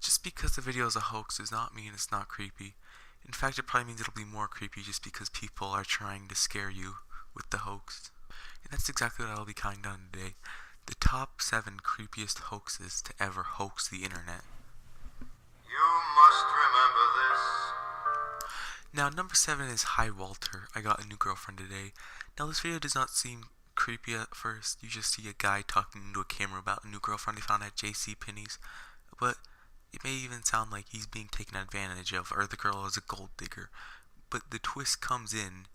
Just because the video is a hoax does not mean it's not creepy. In fact, it probably means it'll be more creepy just because people are trying to scare you with the hoax. And that's exactly what I'll be counting down today. The top 7 creepiest hoaxes to ever hoax the internet. You must remember this. Now, number 7 is Hi Walter, I got a new girlfriend today. Now, this video does not seem creepy at first. You just see a guy talking into a camera about a new girlfriend he found at JCPenney's. But it may even sound like he's being taken advantage of, or the girl is a gold digger. But the twist comes in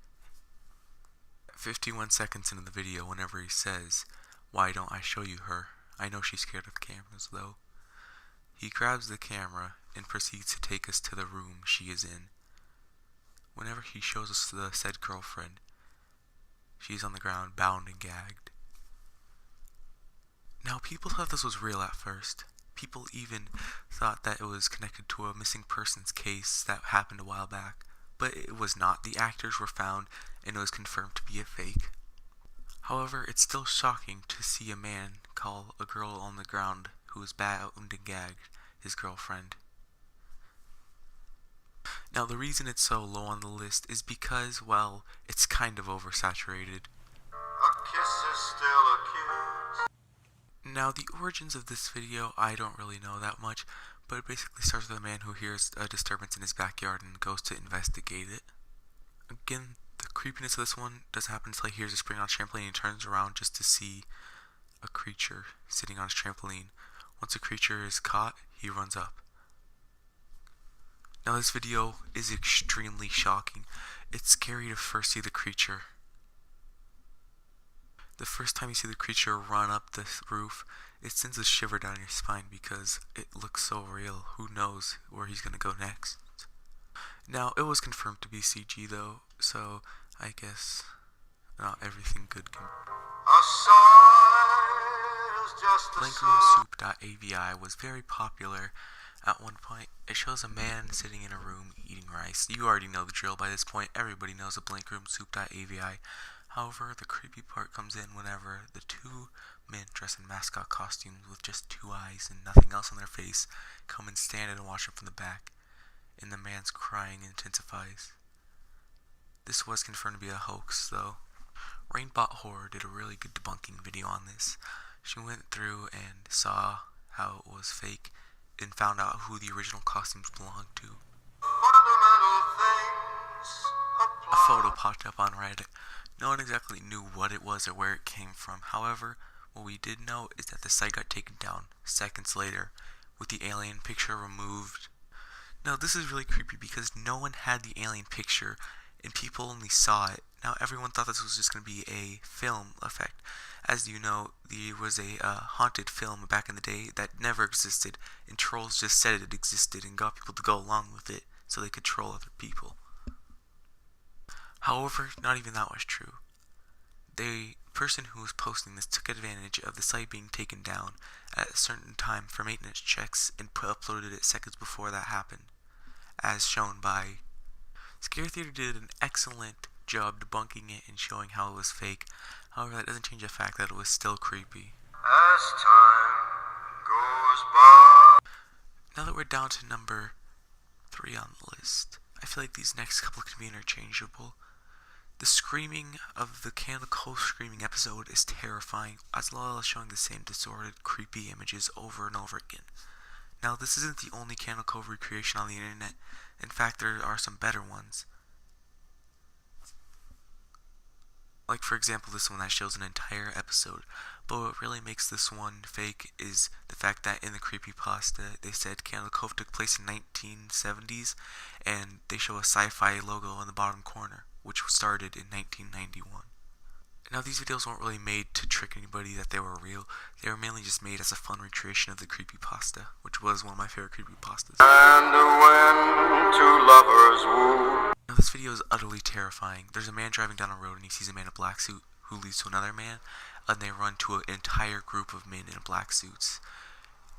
51 seconds into the video whenever he says, "Why don't I show you her? I know she's scared of cameras, though." He grabs the camera and proceeds to take us to the room she is in. Whenever he shows us the said girlfriend, she is on the ground, bound and gagged. Now, people thought this was real at first. People even thought that it was connected to a missing persons case that happened a while back. But it was not. The actors were found, and it was confirmed to be a fake. However, it's still shocking to see a man call a girl on the ground who was bound and gagged his girlfriend. Now, the reason it's so low on the list is because, well, it's kind of oversaturated. A kiss is still a kiss. Now, the origins of this video, I don't really know that much, but it basically starts with a man who hears a disturbance in his backyard and goes to investigate it. Again, the creepiness of this one doesn't happen until he hears a spring on a trampoline and turns around just to see a creature sitting on his trampoline. Once the creature is caught, he runs up. Now, this video is extremely shocking. It's scary to first see the creature. The first time you see the creature run up the roof, it sends a shiver down your spine because it looks so real. Who knows where he's gonna go next? Now, it was confirmed to be CG though, so I guess not everything good can. A sigh is just a sigh. Blankroomsoup.avi was very popular at one point. It shows a man sitting in a room eating rice. You already know the drill by this point. Everybody knows a blankroomsoup.avi. However, the creepy part comes in whenever the 2 men dressed in mascot costumes with just 2 eyes and nothing else on their face come and stand and watch them from the back, and the man's crying intensifies. This was confirmed to be a hoax, though. Rainbot Horror did a really good debunking video on this. She went through and saw how it was fake and found out who the original costumes belonged to. Fundamental things A apply. photo popped up on Reddit. No one exactly knew what it was or where it came from. However, what we did know is that the site got taken down seconds later, with the alien picture removed. Now, this is really creepy because no one had the alien picture, and people only saw it. Now, everyone thought this was just going to be a film effect. As you know, there was a haunted film back in the day that never existed, and trolls just said it existed and got people to go along with it so they could troll other people. However, not even that was true. The person who was posting this took advantage of the site being taken down at a certain time for maintenance checks and uploaded it seconds before that happened, as shown by Scare Theater. Did an excellent job debunking it and showing how it was fake. However, that doesn't change the fact that it was still creepy. As time goes by. Now that we're down to number 3 on the list, I feel like these next couple can be interchangeable. The screaming of the Calico Screaming episode is terrifying, as well as showing the same distorted, creepy images over and over again. Now, this isn't the only Calico recreation on the internet. In fact, there are some better ones. Like, for example, this one that shows an entire episode. But what really makes this one fake is the fact that in the creepypasta, they said Calico took place in 1970s, and they show a sci-fi logo in the bottom corner, which started in 1991. Now, these videos weren't really made to trick anybody that they were real. They were mainly just made as a fun recreation of the creepypasta, which was one of my favorite creepypastas. And when 2 lovers woo. Now, this video is utterly terrifying. There's a man driving down a road and he sees a man in a black suit who leads to another man, and they run to an entire group of men in black suits.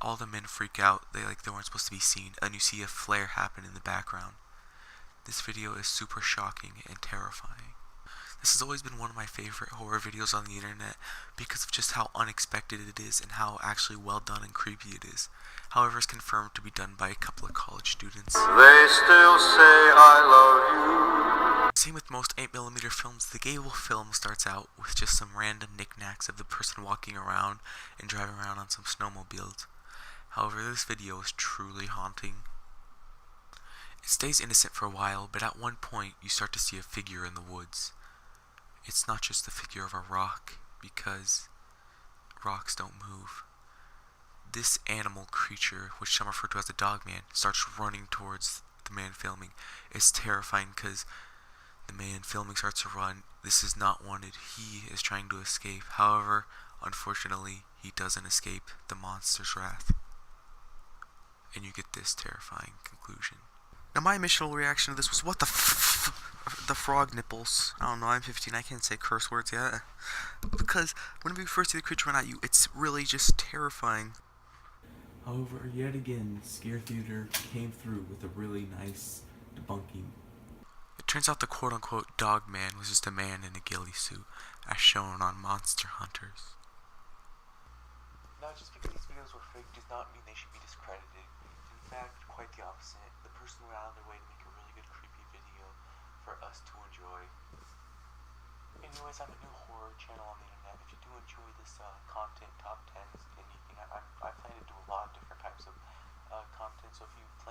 All the men freak out. They weren't supposed to be seen, and you see a flare happen in the background. This video is super shocking and terrifying. This has always been one of my favorite horror videos on the internet because of just how unexpected it is and how actually well done and creepy it is. However, it's confirmed to be done by a couple of college students. They still say I love you. Same with most 8mm films, the Gable film starts out with just some random knickknacks of the person walking around and driving around on some snowmobiles. However, this video is truly haunting. It stays innocent for a while, but at one point you start to see a figure in the woods. It's not just the figure of a rock, because rocks don't move. This animal creature, which some refer to as the dog man, starts running towards the man filming. It's terrifying because the man filming starts to run. This is not wanted. He is trying to escape. However, unfortunately, he doesn't escape the monster's wrath. And you get this terrifying conclusion. Now, my initial reaction to this was, what the the frog nipples. I don't know, I'm 15, I can't say curse words yet. Because whenever you first see the creature run at you, it's really just terrifying. However, yet again, Scare Theater came through with a really nice debunking. It turns out the quote-unquote dog man was just a man in a ghillie suit, as shown on Monster Hunters. Now, just because these videos were fake does not mean they should be discredited. In fact, quite the opposite. The person went out of their way to make a really good creepy video for us to enjoy. Anyways, I'm a new horror channel on the internet. If you do enjoy this content, top 10s, anything, I plan to do a lot of different types of content, so if you plan